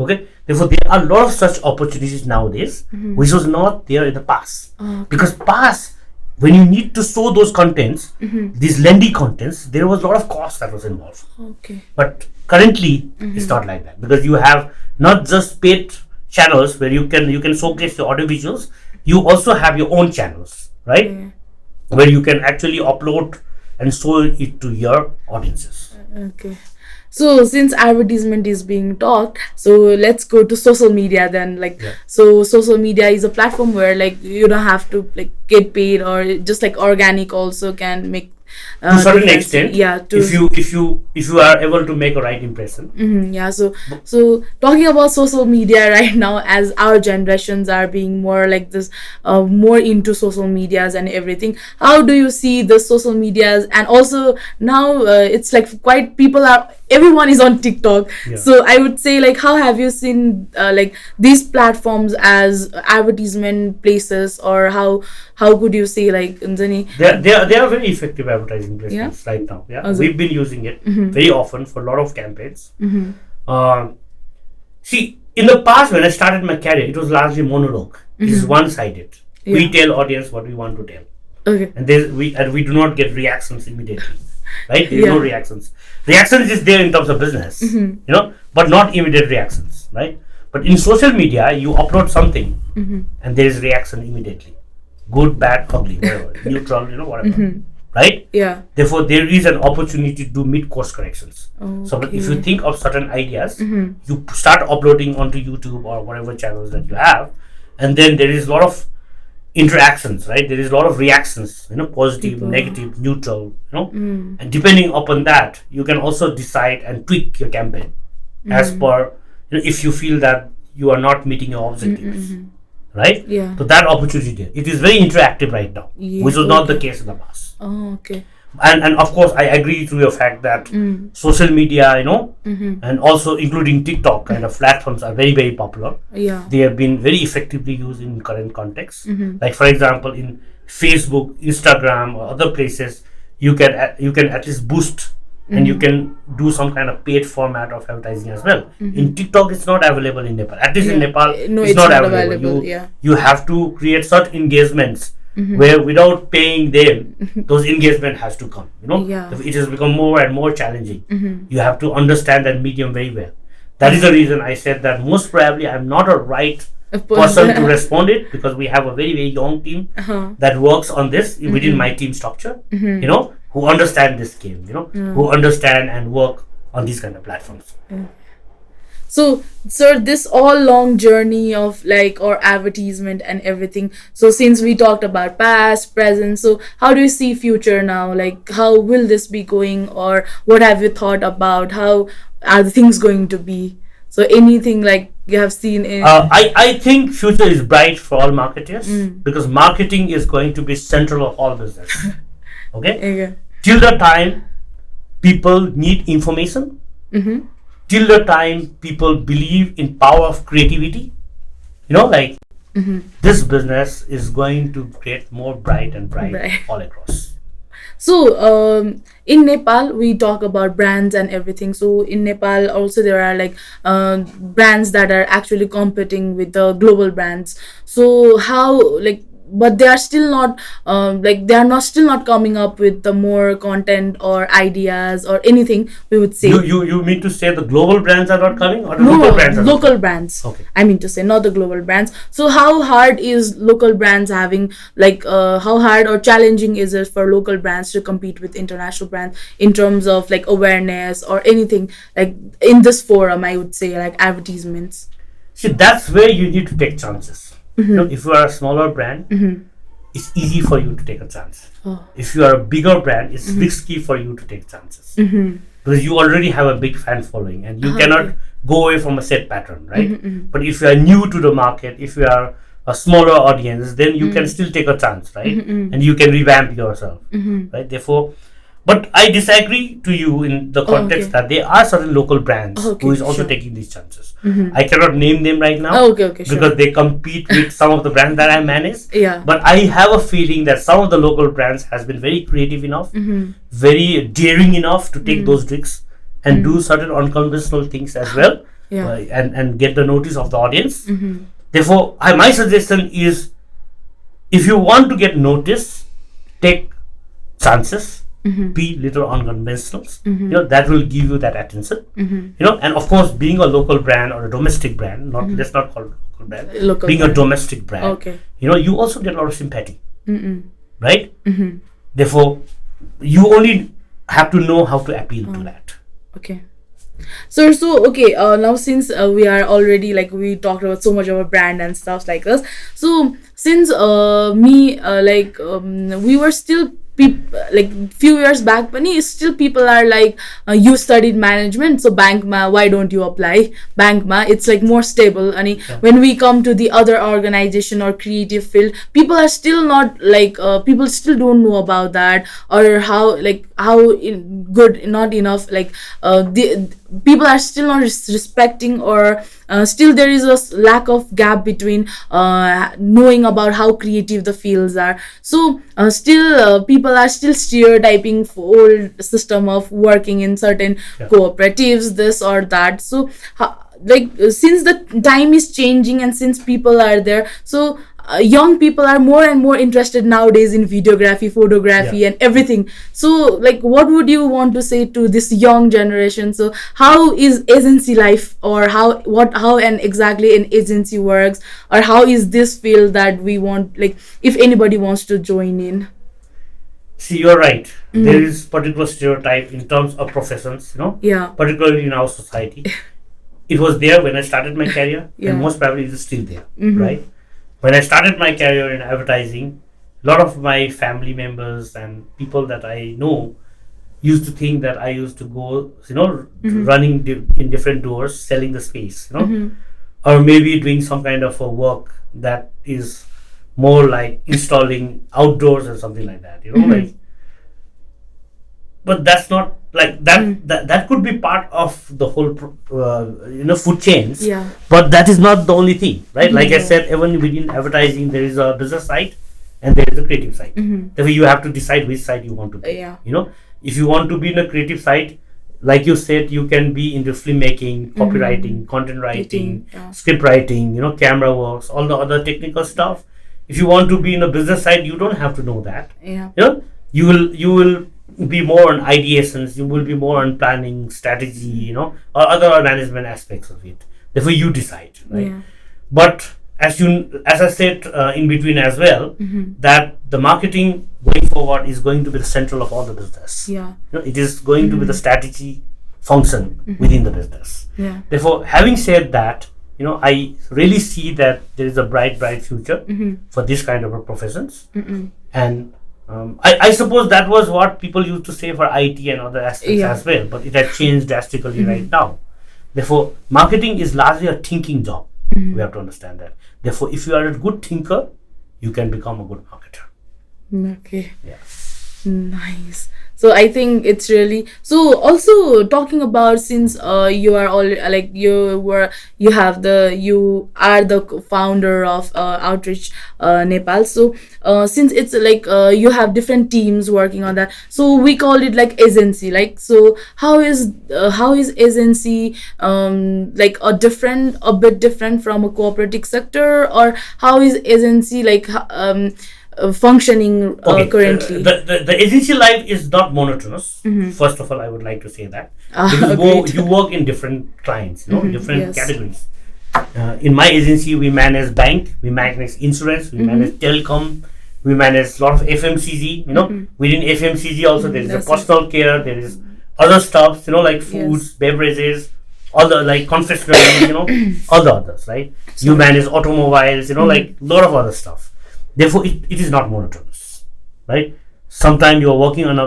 Okay, therefore there are a lot of such opportunities nowadays, which was not there in the past. Because past, when you need to show those contents, these lengthy contents, there was a lot of cost that was involved. Okay. But currently, it's not like that, because you have not just paid channels where you can showcase your audio visuals. You also have your own channels, right? Where you can actually upload and show it to your audiences. Okay. So since advertisement is being talked, so let's go to social media then. So social media is a platform where you don't have to get paid, or just organic also can make to a certain extent. Yeah. If you are able to make a right impression. Yeah. So talking about social media right now, as our generations are being more like this, more into social medias and everything. How do you see the social medias? And also now it's quite people are everyone is on TikTok. Yeah. So I would say, like, how have you seen like these platforms as advertisement places, or how could you say, like, Anjani? They are very effective advertising placements right now. Yeah, Also. we've been using it very often for a lot of campaigns. See, in the past when I started my career, it was largely monologue. It is one-sided. We tell audience what we want to tell. Okay. And we do not get reactions immediately, right? There is no reactions. Reactions is there in terms of business, but not immediate reactions, right? But in social media, you upload something, and there is reaction immediately, good, bad, ugly, whatever, neutral, whatever, right? Yeah. Therefore, there is an opportunity to do mid-course corrections. So, but if you think of certain ideas, you start uploading onto YouTube or whatever channels that you have, and then there is a lot of interactions, right? There is a lot of reactions, positive, People. negative, neutral, and depending upon that, you can also decide and tweak your campaign as per, if you feel that you are not meeting your objectives, right? Yeah. So that opportunity there. It is very interactive right now, which was not the case in the past. Oh, okay. And of course, I agree to your fact that social media, and also including TikTok kind of platforms are very, very popular. Yeah. They have been very effectively used in current context. Like, for example, in Facebook, Instagram, or other places, you can at least boost and you can do some kind of paid format of advertising as well. In TikTok, it's not available in Nepal. At least in Nepal, No, it's not available. You have to create such engagements where without paying them, those engagement has to come. It has become more and more challenging. You have to understand that medium very well. That is the reason I said that most probably I'm not a right person to respond it, because we have a very, very young team that works on this within my team structure, who understand this game, who understand and work on these kind of platforms. So, sir, this all long journey of or advertisement and everything. So, since we talked about past, present, so how do you see future now? Like, how will this be going, or what have you thought about? How are the things going to be? So, anything like you have seen in? I think future is bright for all marketers, because marketing is going to be central of all business. Okay. Till the time people need information. Till the time people believe in power of creativity, this business is going to get more bright and bright all across. So, in Nepal, we talk about brands and everything. So, in Nepal, also there are brands that are actually competing with the global brands. So, how but they are still not they are not still not coming up with the more content or ideas or anything, we would say. You mean to say the global brands are not coming, or the No, local brands are local brands. Okay. I mean to say, not the global brands. So how hard is local brands having how hard or challenging is it for local brands to compete with international brands in terms of awareness or anything in this forum, I would say, advertisements? See, that's where you need to take chances. If you are a smaller brand, it's easy for you to take a chance. If you are a bigger brand, it's risky for you to take chances, because you already have a big fan following and you cannot go away from a set pattern, right? But if you are new to the market, if you are a smaller audience, then you can still take a chance, right? And you can revamp yourself, right? Therefore, but I disagree to you in the context that there are certain local brands who is also taking these chances. I cannot name them right now because they compete with some of the brands that I manage. But I have a feeling that some of the local brands has been very creative enough, very daring enough to take those risks and do certain unconventional things as well, and get the notice of the audience. Therefore, my suggestion is, if you want to get noticed, take chances. Be little unconventional, that will give you that attention, and of course, being a local brand or a domestic brand, let's not call it local brand, being a domestic brand, you also get a lot of sympathy, right? Therefore, you only have to know how to appeal to that. Okay. So okay, now since we are already we talked about so much about brand and stuff like this, so since we were still like few years back pani still people are like you studied management so bank ma why don't you apply bank ma, it's like more stable. And when we come to the other organization or creative field, people are still not like people still don't know about that, or how good not enough, like the people are still not respecting, or still there is a lack of gap between knowing about how creative the fields are. So still people are still stereotyping for old system of working in certain cooperatives, this or that. So since the time is changing and since people are there, so young people are more and more interested nowadays in videography, photography, and everything. So like what would you want to say to this young generation? So how is agency life, or how and exactly an agency works, or how is this field that we want, like if anybody wants to join in? See, you're right. There is particular stereotype in terms of professions, particularly in our society. It was there when I started my career, and most probably it is still there, right? When I started my career in advertising, a lot of my family members and people that I know used to think that I used to go, running in different doors, selling the space, or maybe doing some kind of a work that is more like installing outdoors or something like that, like. But that's not like that. That could be part of the whole, food chains. Yeah. But that is not the only thing, right? Like I said, even within advertising, there is a business side and there is a creative side. Therefore, you have to decide which side you want to be. If you want to be in a creative side, like you said, you can be into filmmaking, copywriting, content writing, script writing, camera works, all the other technical stuff. If you want to be in a business side, you don't have to know that. You will be more on ideations, you will be more on planning, strategy, or other management aspects of it. Therefore, you decide, right? But as I said in between as well, that the marketing going forward is going to be the central of all the business. It is going to be the strategy function within the business. Therefore, having said that, I really see that there is a bright future for this kind of professions, and I suppose that was what people used to say for IT and other aspects as well, but it has changed drastically right now. Therefore, marketing is largely a thinking job. We have to understand that. Therefore, if you are a good thinker, you can become a good marketer. Okay. Yeah. Nice. So I think it's really, so also talking about, since you are all like you are the founder of Outreach Nepal. So since it's like you have different teams working on that, so we call it like agency. Like, so how is agency like a bit different from a cooperative sector, or how is agency like functioning currently? The agency life is not monotonous. First of all, I would like to say that, because you work in different clients, different categories. In my agency, we manage bank, we manage insurance, we manage telecom, we manage a lot of FMCG. Within FMCG also there is a personal care, there is other stuff, like foods, beverages, all the like confectionery, all the others, right? You manage automobiles, like a lot of other stuff. Therefore, it is not monotonous, right? Sometimes you are working on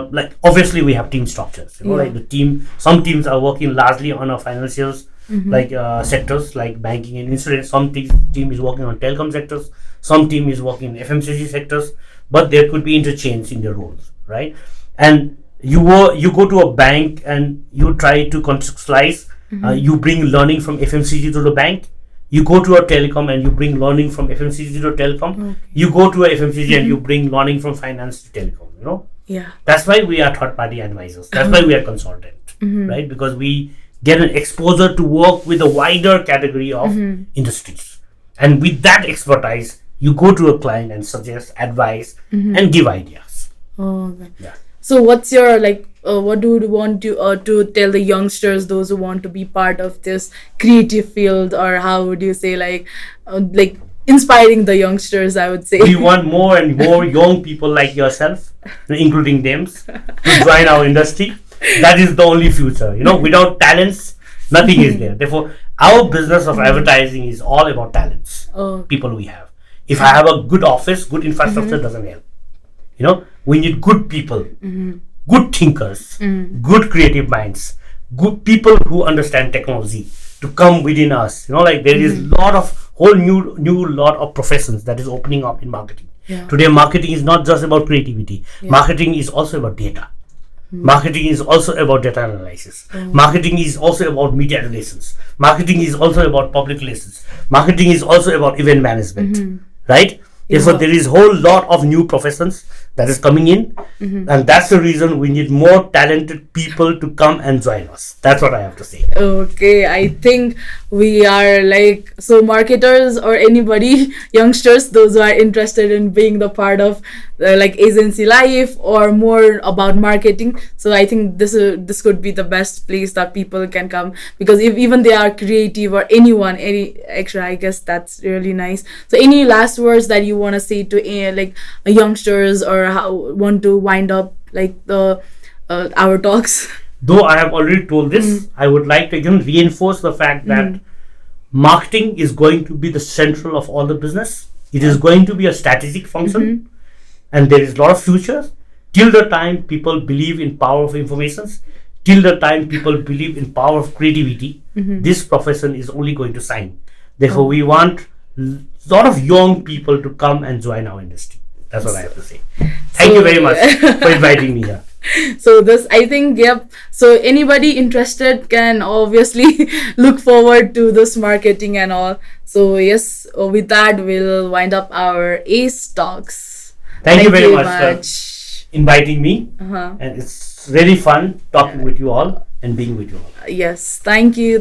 obviously we have team structures, like the team. Some teams are working largely on a financials, like sectors like banking and insurance. Some team is working on telecom sectors. Some team is working in FMCG sectors. But there could be interchange in their roles, right? And you go to a bank and you try to contextualize. You bring learning from FMCG to the bank. You go to a telecom and you bring learning from FMCG to telecom. You go to a FMCG and you bring learning from finance to telecom, That's why we are third-party advisors. That's why we are consultant, right? Because we get an exposure to work with a wider category of industries. And with that expertise, you go to a client and suggest, advise, and give ideas. So what's your what do you want to tell the youngsters, those who want to be part of this creative field, or how would you say like inspiring the youngsters, I would say? We want more and more young people like yourself, including them, to join our industry. That is the only future. Without talents, nothing is there. Therefore, our business of advertising is all about talents, people we have. If I have a good office, good infrastructure doesn't help. We need good people, good thinkers, good creative minds, good people who understand technology to come within us. There is lot of whole new lot of professions that is opening up in marketing. Today, marketing is not just about creativity. Marketing is also about data. Marketing is also about data analysis. Marketing is also about media relations. Marketing is also about public relations. Marketing is also about event management, right? Therefore, there is a whole lot of new professions that is coming in, and that's the reason we need more talented people to come and join us. That's what I have to say. Okay, I think we are marketers or anybody, youngsters, those who are interested in being the part of agency life or more about marketing. So I think this could be the best place that people can come, because if even they are creative or any extra, I guess that's really nice. So any last words that you want to say to youngsters, or how want to wind up our talks? Though I have already told this, I would like to again reinforce the fact that marketing is going to be the central of all the business. It is going to be a strategic function, and there is a lot of future. Till the time people believe in power of informations, till the time people believe in power of creativity, this profession is only going to shine. Therefore, we want a lot of young people to come and join our industry. That's what I have to say. Thank you very much for inviting me here. So this, I think, so anybody interested can obviously look forward to this marketing and all. So yes, with that, we'll wind up our ACE talks. Thank you very much for inviting me. And it's really fun talking with you all and being with you all. Yes, thank you.